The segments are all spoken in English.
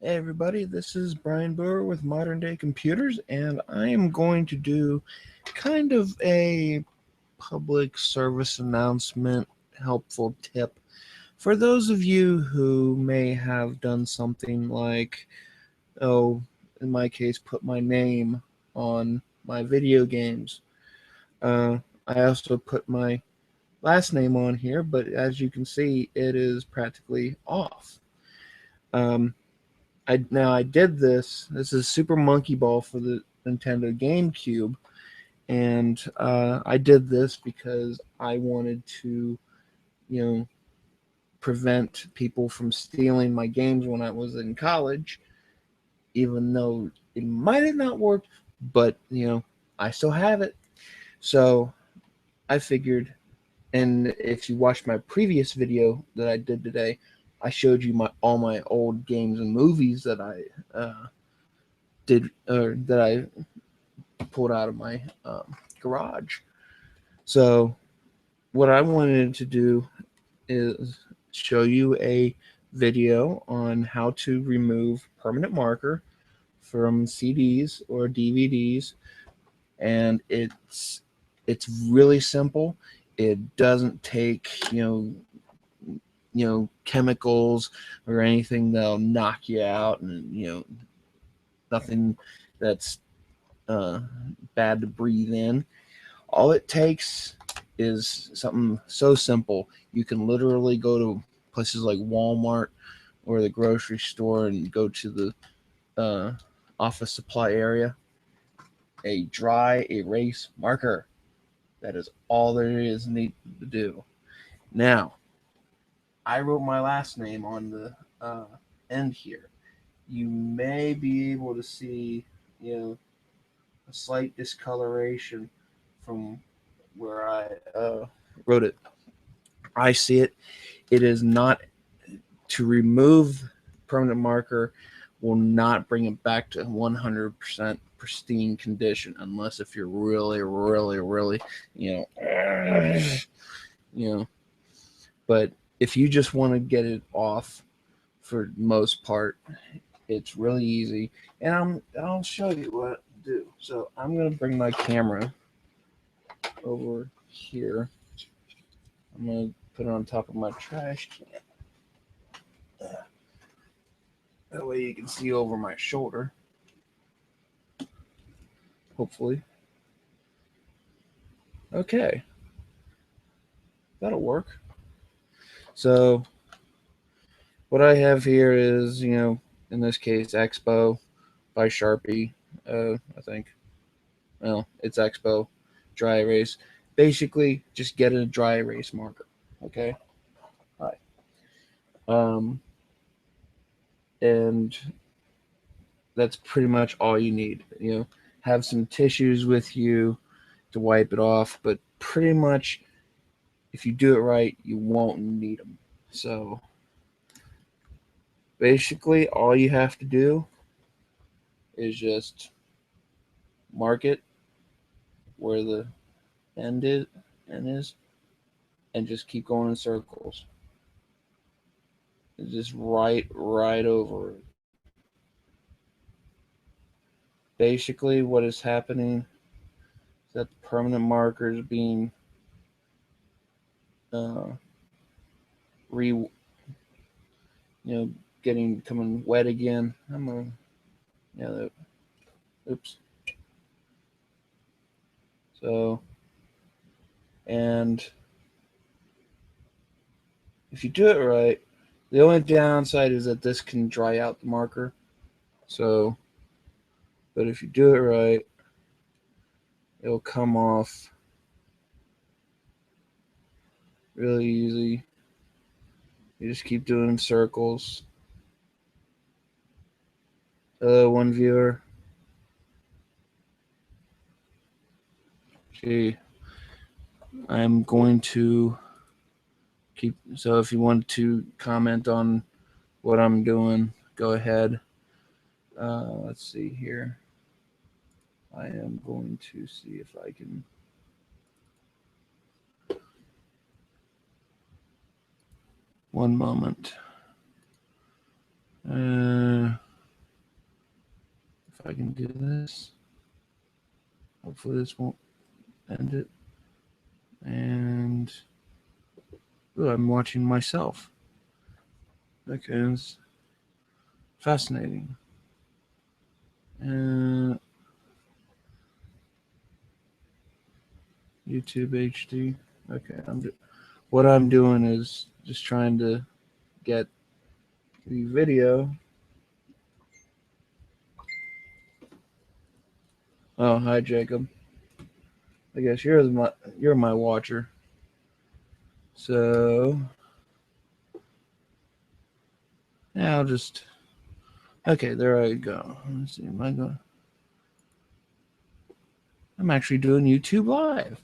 Hey everybody, this is Brian Brewer with Modern Day Computers, and I am going to do kind of a public service announcement, helpful tip for those of you who may have done something like, oh, in my case, put my name on my video games. Uh, I also put my last name on here, but as you can see, it is practically off. Um, I did this. This is Super Monkey Ball for the Nintendo GameCube, and I did this because I wanted to, you know, prevent people from stealing my games when I was in college. Even though it might have not worked, but I still have it. So I figured, and if you watched my previous video that I did today, I showed you my all my old games and movies that I did or that I pulled out of my garage. So what I wanted to do is show you a video on how to remove permanent marker from CDs or DVDs, and it's really simple. It doesn't take chemicals or anything that'll knock you out, and nothing that's uh, bad to breathe in. All it takes is something so simple. You can literally go to places like Walmart or the grocery store and go to the uh, office supply area. A dry erase marker. That is all there is need to do. Now, I wrote my last name on the end here. You may be able to see, a slight discoloration from where I wrote it. I see it. It is not to remove permanent marker will not bring it back to 100% pristine condition unless if you're really you know but if you just want to get it off for the most part, it's really easy, and I'll show you what to do. So I'm going to bring my camera over here. I'm going to put it on top of my trash can. That way you can see over my shoulder, hopefully. Okay, that'll work. So what I have here is, in this case, Expo by Sharpie. I think. Well, it's Expo dry erase. Basically, just get a dry erase marker. Okay. All right. And that's pretty much all you need. Have some tissues with you to wipe it off, but pretty much, if you do it right, you won't need them. So basically, all you have to do is just mark it where the end is, end is, and just keep going in circles. Just right over it. Basically, what is happening is that the permanent marker is being uh, re, getting becoming wet again. I'm gonna, yeah, oops. So, and if you do it right, the only downside is that this can dry out the marker. So, but if you do it right, it'll come off really easy. You just keep doing circles. One viewer. Gee, I'm going to keep. So if you want to comment on what I'm doing, go ahead. Let's see here. I am going to see if I can. One moment. if I can do this. Hopefully this won't end it. And ooh, I'm watching myself. Okay, it's fascinating. And YouTube HD. Okay, what I'm doing is just trying to get the video. Oh, hi Jacob. I guess you're my watcher. So yeah, I'll just okay. There I go. Let's see. I'm actually doing YouTube Live.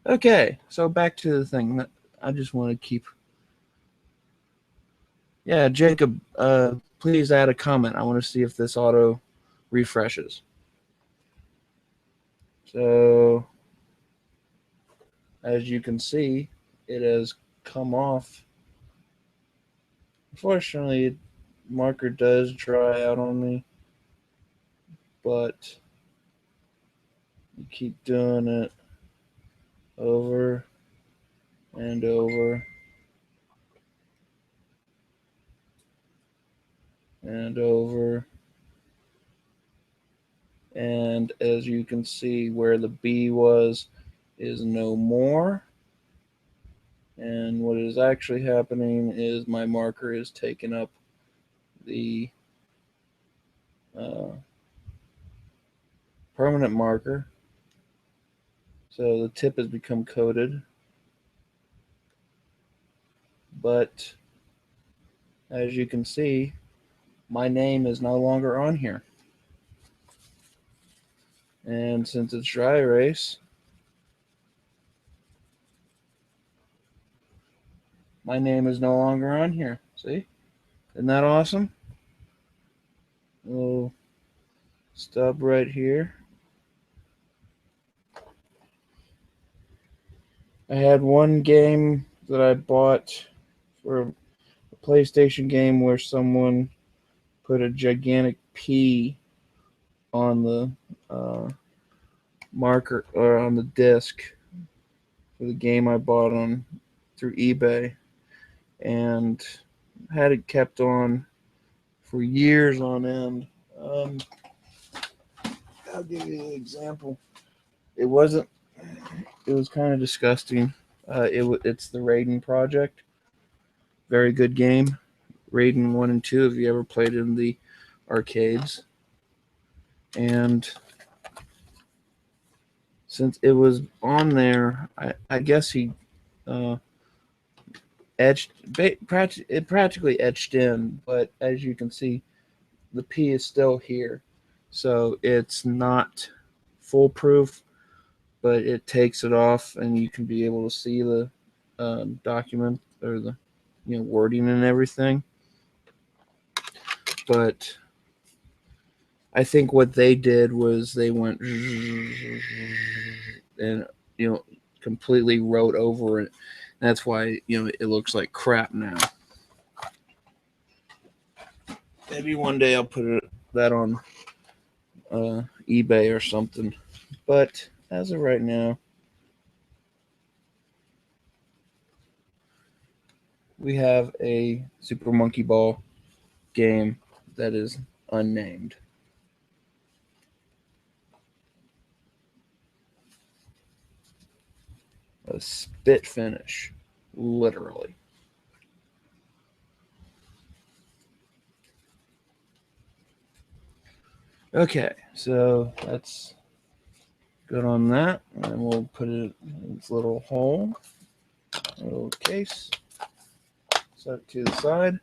Okay, so back to the thing that I just want to keep. Yeah, Jacob, please add a comment. I want to see if this auto refreshes. So, as you can see, it has come off. Unfortunately, marker does dry out on me, but you keep doing it over and over and over. And as you can see, where the B was is no more. And what is actually happening is my marker is taking up the permanent marker. So the tip has become coated. But as you can see, my name is no longer on here. And since it's dry erase, my name is no longer on here. See? Isn't that awesome? A little stub right here. I had one game that I bought for a PlayStation game where someone put a gigantic P on the marker or on the disc for the game I bought on through eBay, and had it kept on for years on end. I'll give you an example. It wasn't. It was kind of disgusting. It's the Raiden Project. Very good game. Raiden 1 and 2. Have you ever played in the arcades? And since it was on there, I guess he etched it practically etched in, but as you can see, the P is still here, so it's not foolproof, but it takes it off, and you can be able to see the document or the wording and everything. But I think what they did was they went and completely wrote over it. That's why it looks like crap now. Maybe one day I'll put that on eBay or something. But as of right now, we have a Super Monkey Ball game that is unnamed. A spit finish, literally. Okay, so that's good on that. And we'll put it in its little hole, little case. Set it to the side.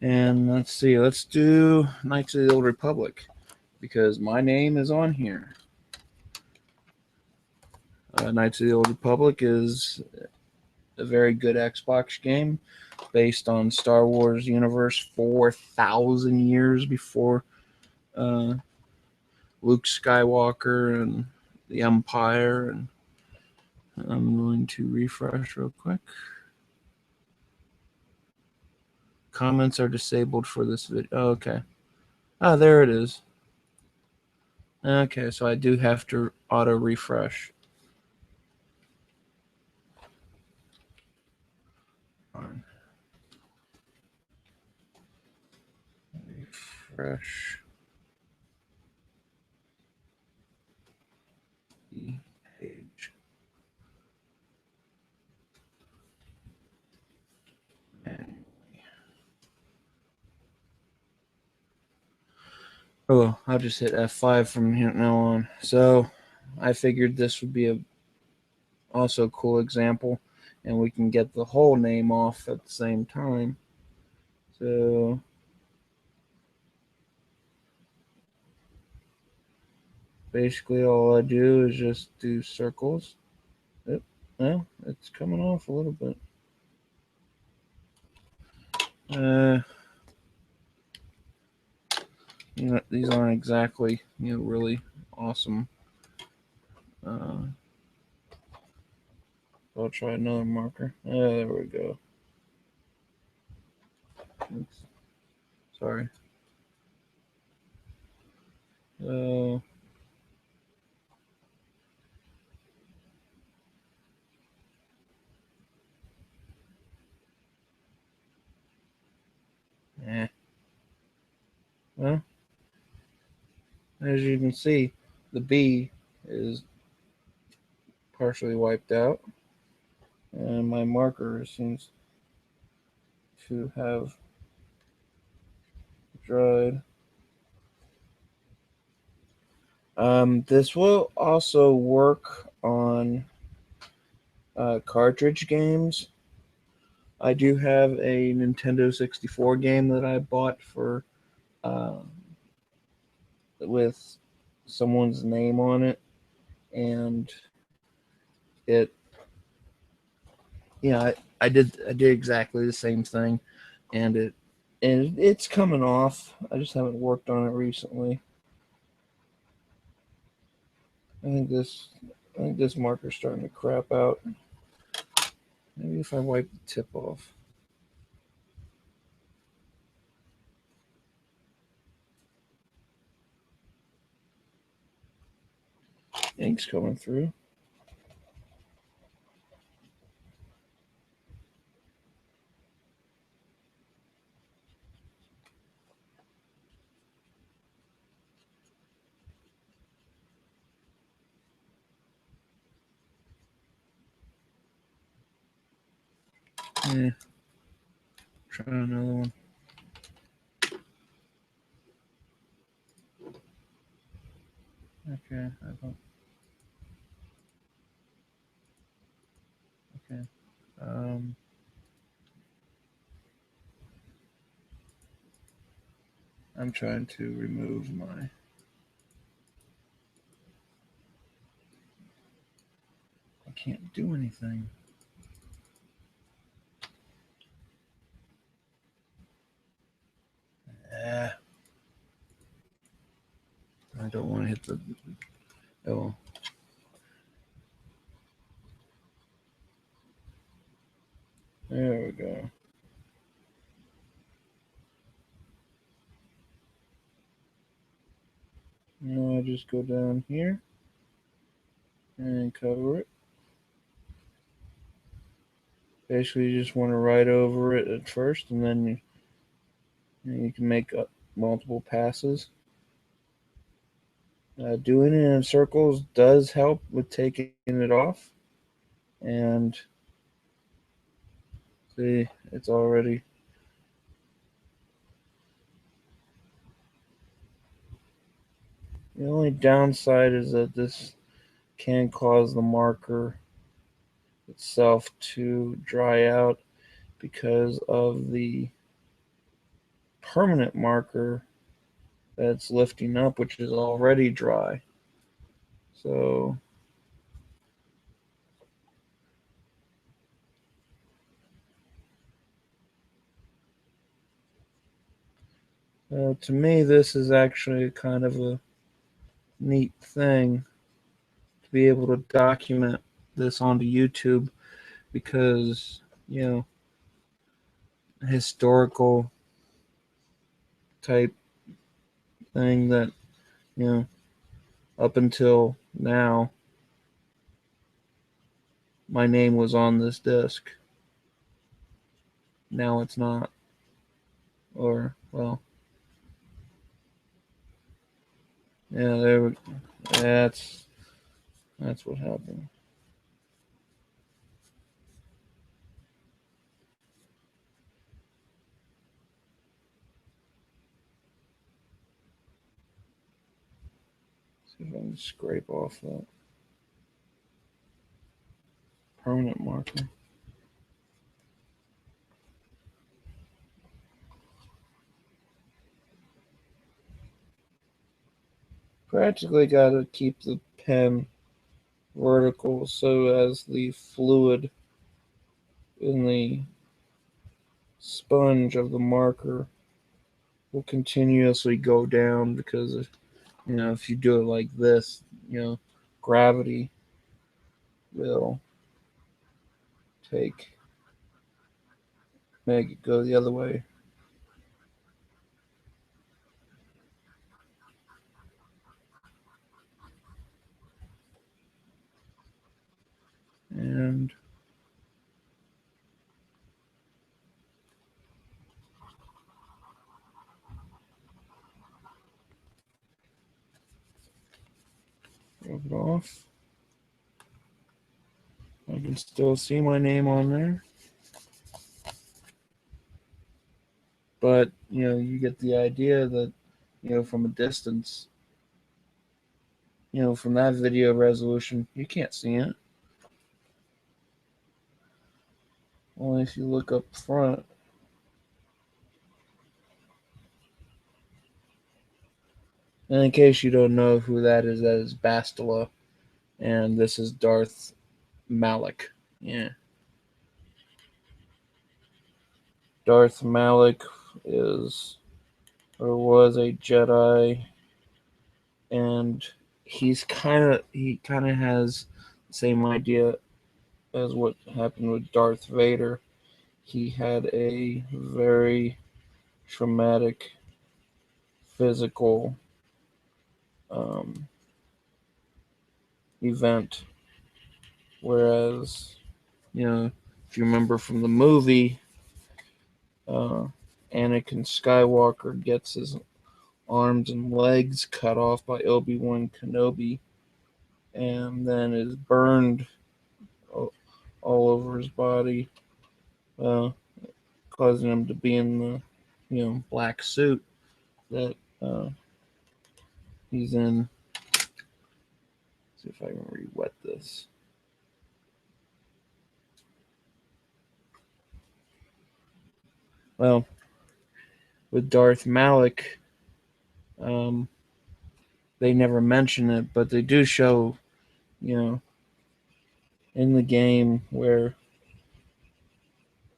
And let's see, let's do Knights of the Old Republic, because my name is on here. Knights of the Old Republic is a very good Xbox game based on Star Wars universe 4,000 years before Luke Skywalker and the Empire. And I'm going to refresh real quick. Comments are disabled for this video. Oh, okay. Ah, there it is. Okay, so I do have to auto refresh. Refresh the page. Oh, I'll just hit F5 from here now on. So I figured this would be also a cool example, and we can get the whole name off at the same time. So basically all I do is just do circles. Yep. Well, it's coming off a little bit. Uh, these aren't exactly really awesome. I'll try another marker. There we go. Oops. Sorry. Uh, eh. Well, as you can see, the B is partially wiped out, and my marker seems to have dried. This will also work on cartridge games. I do have a Nintendo 64 game that I bought for uh, with someone's name on it, and it I did exactly the same thing, and it's coming off. I just haven't worked on it recently. I think this I think this marker's starting to crap out. Maybe if I wipe the tip off. Ink's coming through. Yeah. Try another one. Okay, I don't. Okay. Um, I'm trying to remove my. I can't do anything. Ah, I don't want to hit the. Oh, there we go. Now I just go down here and cover it. Basically, you just want to write over it at first, and then you can make multiple passes. Doing it in circles does help with taking it off, and see, it's already. The only downside is that this can cause the marker itself to dry out because of the permanent marker that's lifting up, which is already dry. So to me, this is actually kind of a neat thing to be able to document this onto YouTube because, historical type thing that, you know, up until now, my name was on this disc. Now it's not. Or, well, yeah, that's what happened. See if I can scrape off that permanent marker. Practically got to keep the pen vertical so as the fluid in the sponge of the marker will continuously go down, because if you do it like this, gravity will make it go the other way. And rub it off. I can still see my name on there. But, you get the idea that, from a distance, from that video resolution, you can't see it. Only if you look up front. And in case you don't know who that is Bastila. And this is Darth Malak. Yeah. Darth Malak is, or was, a Jedi, and he kind of has the same idea as what happened with Darth Vader. He had a very traumatic physical um, event, whereas if you remember from the movie, uh, Anakin Skywalker gets his arms and legs cut off by Obi-Wan Kenobi, and then is burned all over his body, uh, causing him to be in the black suit that he's in. Let's see if I can re-wet this. Well, with Darth Malak, they never mention it, but they do show, in the game where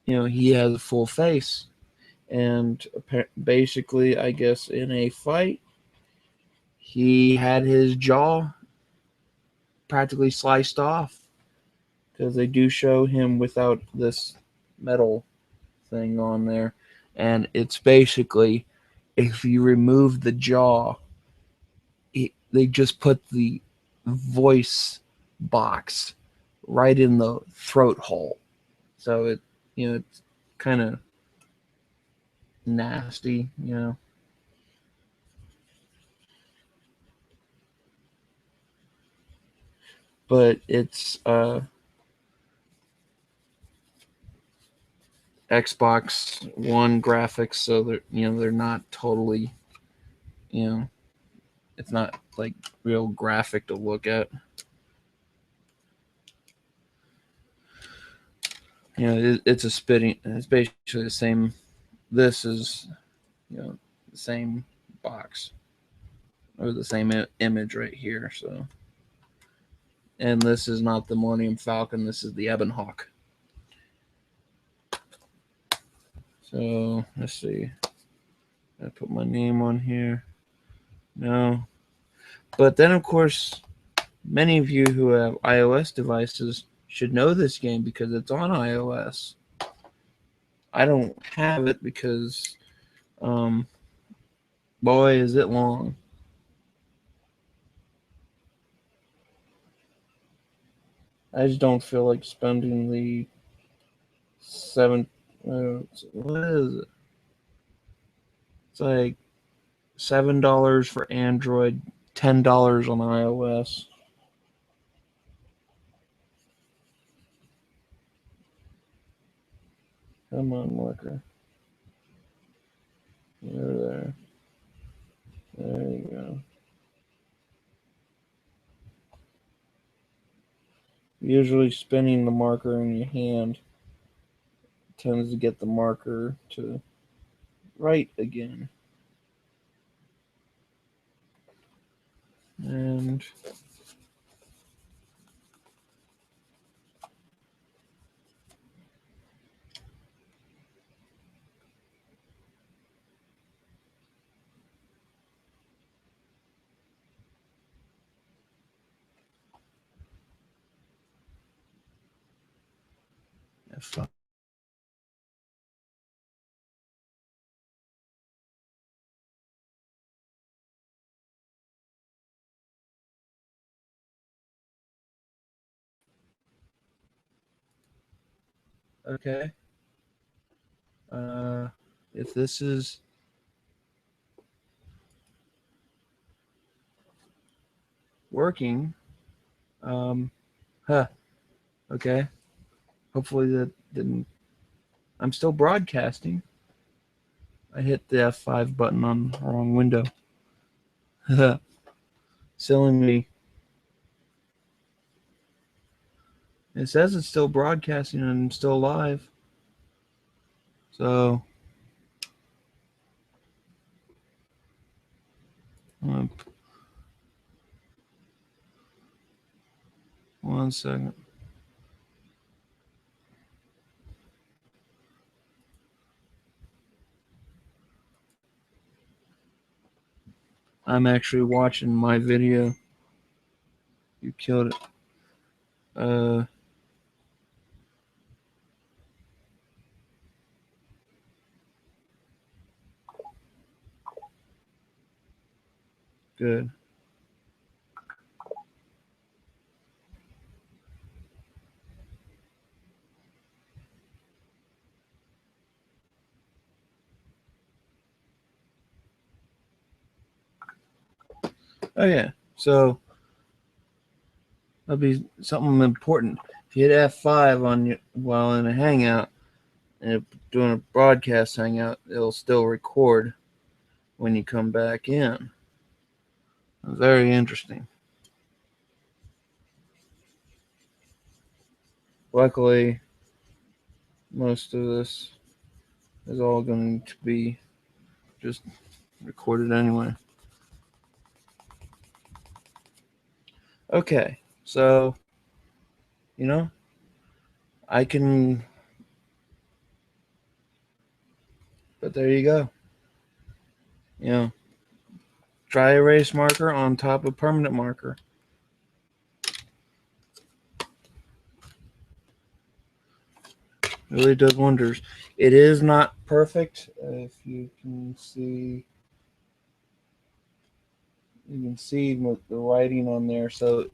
he has a full face, and basically, I guess in a fight, he had his jaw practically sliced off, because they do show him without this metal thing on there, and it's basically, if you remove the jaw, they just put the voice box right in the throat hole, so it's kind of nasty, but it's Xbox One graphics, so they're not totally, you know it's not like real graphic to look at. It's a spitting. It's basically the same. This is the same box, or the same image right here. So, and this is not the Millennium Falcon. This is the Ebon Hawk. So let's see. I put my name on here. No, but then of course, many of you who have iOS devices should know this game because it's on iOS. I don't have it because, boy, is it long. I just don't feel like spending the seven. What is it? It's like $7 for Android, $10 on iOS. Come on, marker. There. There you go. Usually spinning the marker in your hand tends to get the marker to write again. And F5. Okay. Uh, if this is working, um, huh, okay. Hopefully that didn't. I'm still broadcasting. I hit the F5 button on the wrong window. Silly me. It says it's still broadcasting and I'm still live. So, 1 second. I'm actually watching my video. You killed it. Good. Oh yeah. So that'll be something important. If you hit F5 on your while in a Hangout and doing a broadcast Hangout, it'll still record when you come back in. Very interesting. Luckily, most of this is all going to be just recorded anyway. Okay, so I can, but there you go. Dry erase marker on top of permanent marker. Really does wonders. It is not perfect. If you can see, the writing on there. So,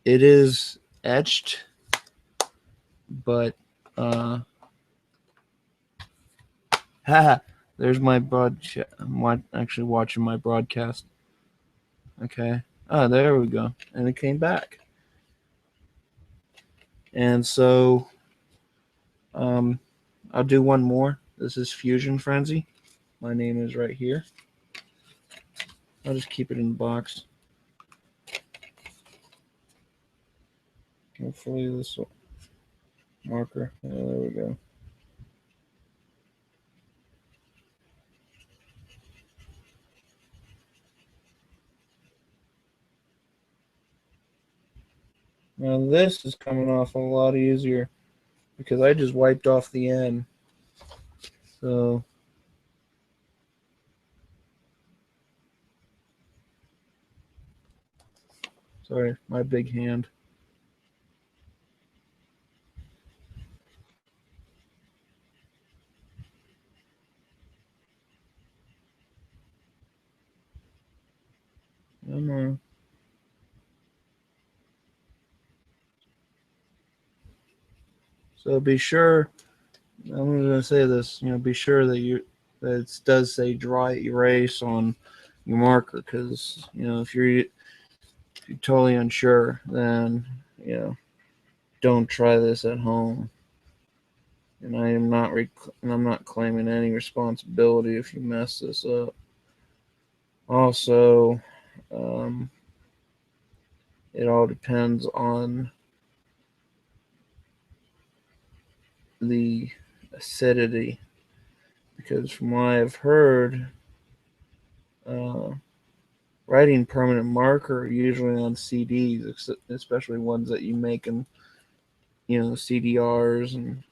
it is etched, but haha. There's my broadcast. I'm actually watching my broadcast. Okay. Oh, there we go. And it came back. And so, um, I'll do one more. This is Fusion Frenzy. My name is right here. I'll just keep it in the box. Hopefully this will marker. Yeah, there we go. Now this is coming off a lot easier because I just wiped off the N. So sorry, my big hand. Come on. So be sure, I'm going to say this, be sure that it does say dry erase on your marker, because if you're totally unsure, then don't try this at home. And I'm not claiming any responsibility if you mess this up. Also, um, it all depends on the acidity, because from what I've heard, uh, writing permanent marker usually on CDs, especially ones that you make in CDRs, and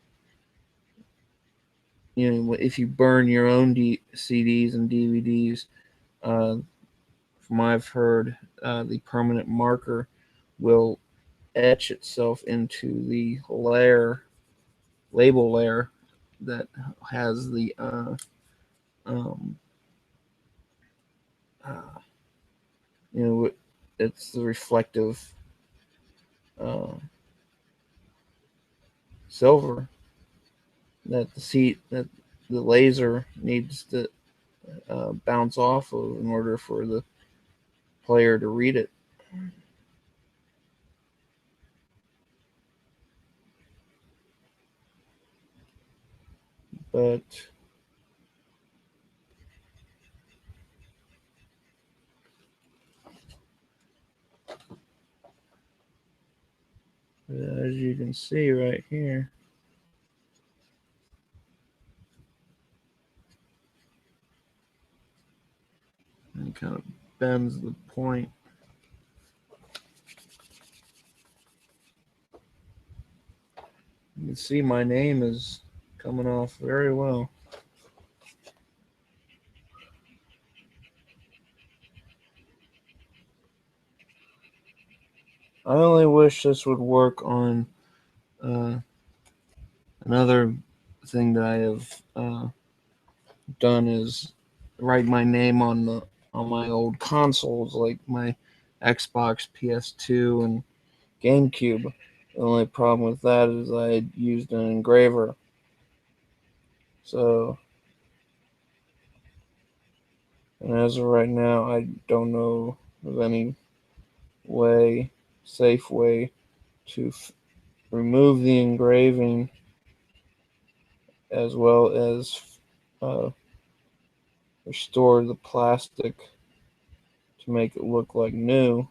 if you burn your own CDs and DVDs, uh, from what I've heard, the permanent marker will etch itself into the label layer that has the um, uh, you know it's the reflective uh, silver that the laser needs to bounce off of in order for the player to read it. But as you can see right here, it kind of bends the point. You can see my name is coming off very well. I only wish this would work on uh, another thing that I have done is write my name on my old consoles, like my Xbox, PS2, and GameCube. The only problem with that is I had used an engraver. So, and as of right now, I don't know of any way, safe way, to remove the engraving as well as uh, restore the plastic to make it look like new.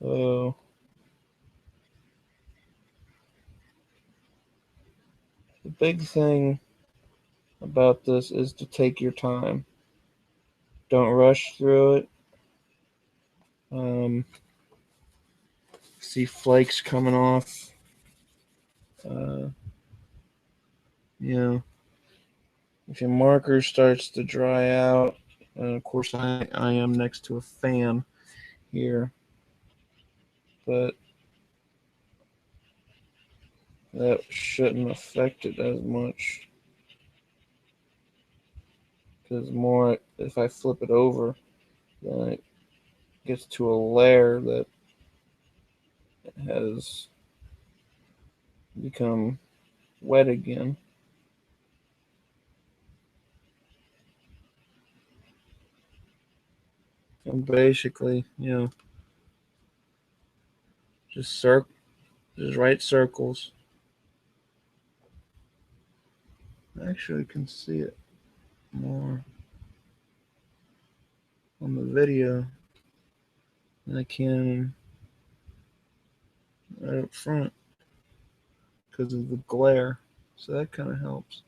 So the big thing about this is to take your time. Don't rush through it. Um, see flakes coming off. Uh, you know, if your marker starts to dry out, and of course I am next to a fan here, but that shouldn't affect it as much, because more if I flip it over, then it gets to a layer that has become wet again. And basically, just just write circles. I actually can see it more on the video than I can right up front because of the glare. So that kind of helps.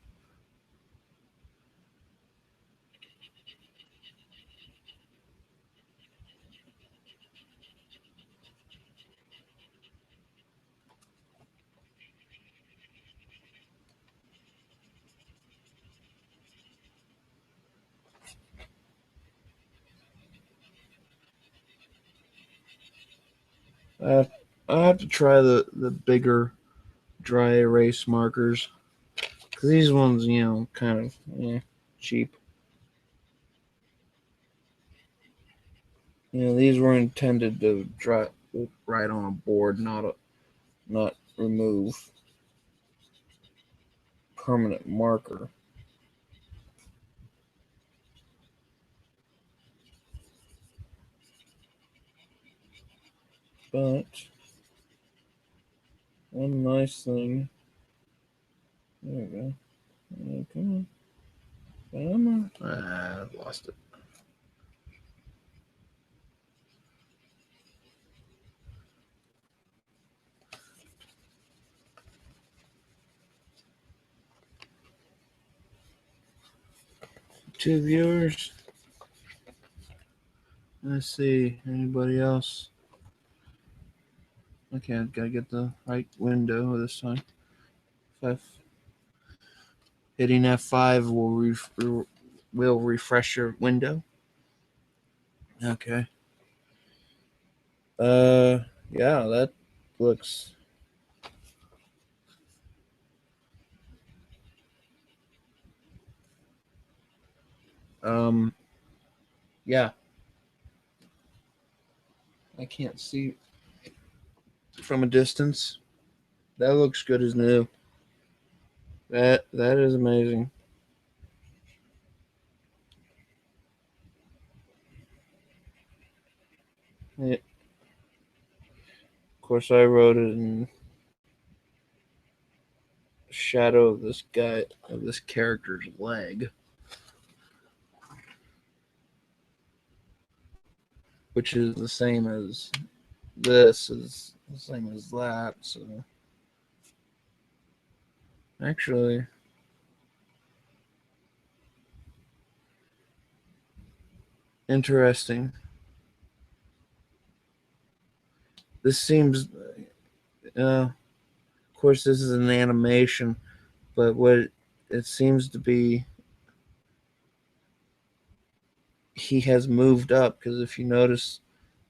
I have, I have to try the bigger dry erase markers because these ones, kind of cheap. These were intended to write on a board, not remove permanent marker. But one nice thing. There we go. Come on. Come on. I've lost it. Two viewers. Let's see. Anybody else? Okay, I've got to get the right window this time. Hitting F5 will refresh your window. Okay. Yeah, that looks. Yeah. I can't see from a distance. That looks good as new. That is amazing. Yeah. Of course, I wrote it in shadow of this character's leg, which is the same as this is the same as that. So actually, interesting. This seems, of course, this is an animation, but what it seems to be, he has moved up, because if you notice,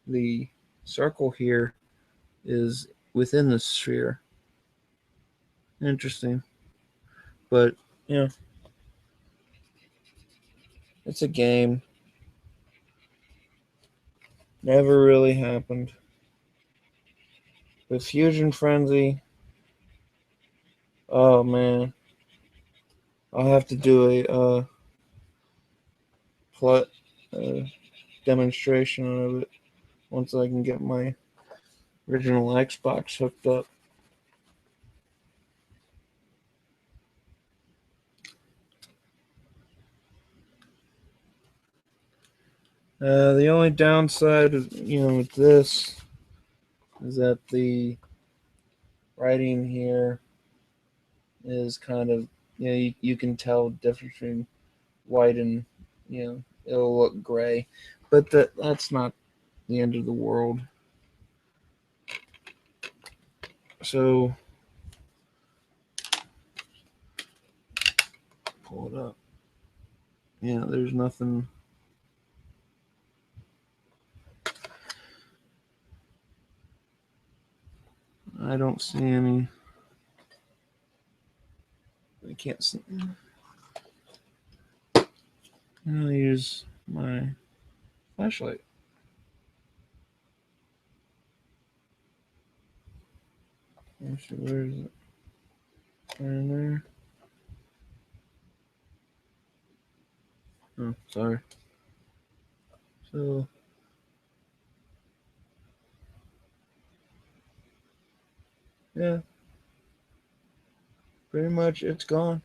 the circle here is within the sphere. Interesting. But, it's a game. Never really happened. With Fusion Frenzy, oh man, I'll have to do a demonstration of it once I can get my original Xbox hooked up. The only downside of, with this is that the writing here is kind of, you can tell the difference between white and, it'll look gray, but that's not the end of the world. So pull it up. Yeah, there's nothing. I don't see any. I can't see. I'll use my flashlight. Actually, where is it? Right in there. Oh, sorry. So, yeah, pretty much it's gone.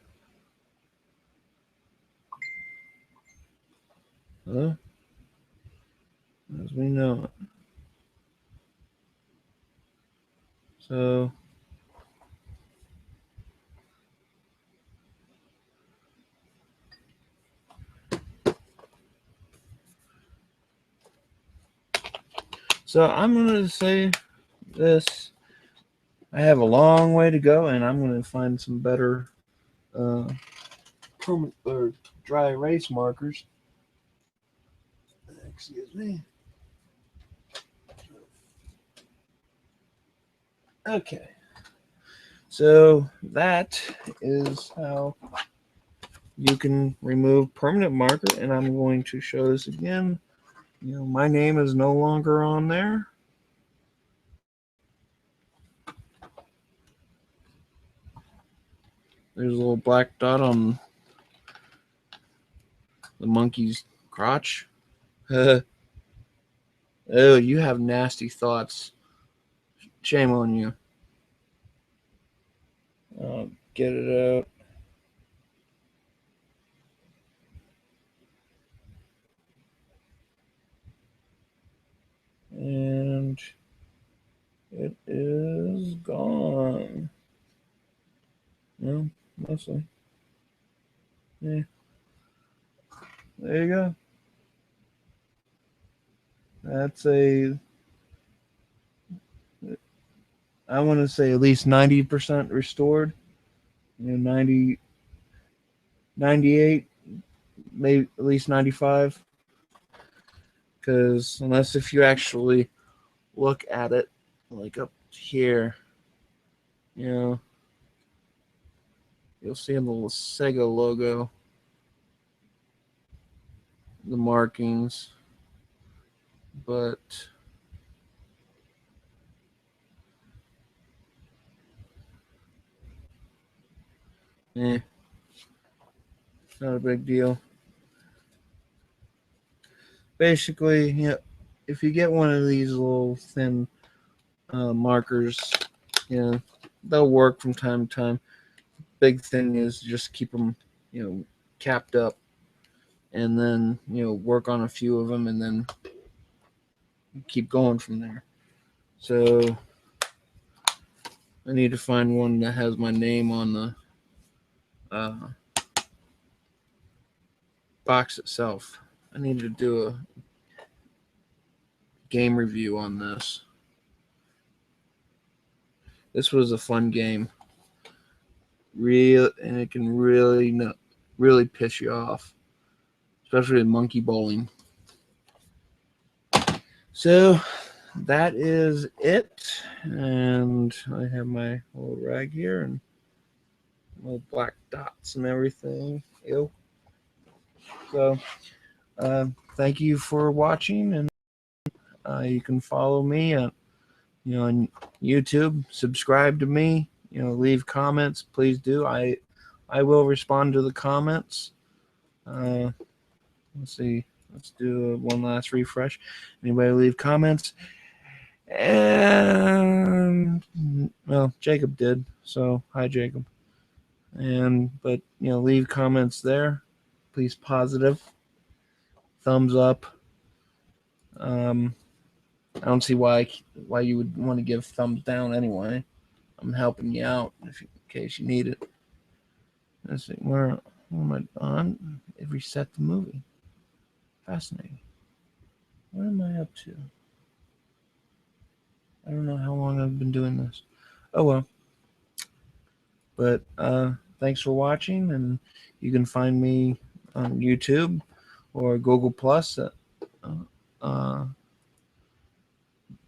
Hello? As we know it. So, I'm going to say this. I have a long way to go, and I'm going to find some better permanent or dry erase markers. Excuse me. Okay. So that is how you can remove permanent marker, and I'm going to show this again My name is no longer on there. There's a little black dot on the monkey's crotch. Oh, you have nasty thoughts. Shame on you. Get it out. And it is gone. No, mostly. Yeah. There you go. That's I want to say at least 90% restored. 90, 98, maybe at least 95. Because unless if you actually look at it, like up here, you'll see a little Sega logo, the markings, but not a big deal. Basically, if you get one of these little thin markers, they'll work from time to time. Big thing is just keep them, capped up, and then work on a few of them, and then keep going from there. So I need to find one that has my name on the box itself. I need to do a game review on this. This was a fun game. And it can really piss you off, especially with monkey bowling. So that is it, and I have my little rag here and little black dots and everything. Ew. So thank you for watching, and you can follow me on YouTube. Subscribe to me. Leave comments. Please do. I will respond to the comments. Let's see. Let's do one last refresh. Anybody leave comments? And well, Jacob did. So hi, Jacob. But leave comments there. Please positive. Thumbs up. I don't see why you would want to give thumbs down anyway. I'm helping you out in case you need it. Let's see, where am I on? It reset the movie. Fascinating. What am I up to? I don't know how long I've been doing this. Oh well. But thanks for watching, and you can find me on YouTube or Google Plus.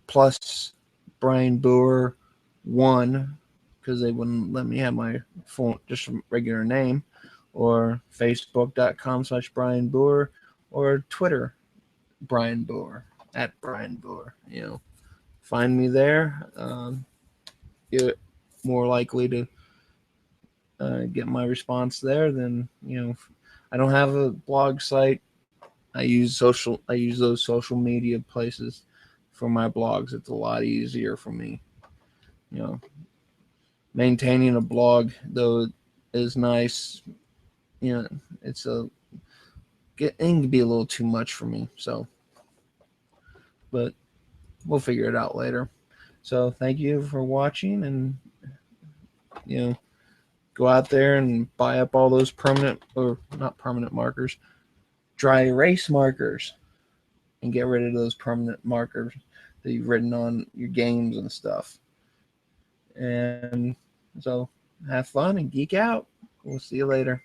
Plus Brian Boer 1, because they wouldn't let me have my phone, just a regular name, or Facebook.com/Brian Boer, or Twitter, Brian Boer, at Brian Boer. Find me there. You're more likely to get my response there than I don't have a blog site. I use those social media places for my blogs. It's a lot easier for me. Maintaining a blog though is nice. It can be a little too much for me. So, but we'll figure it out later. So thank you for watching, and go out there and buy up all those permanent, or not permanent markers, dry erase markers, and get rid of those permanent markers that you've written on your games and stuff. And so have fun and geek out. We'll see you later.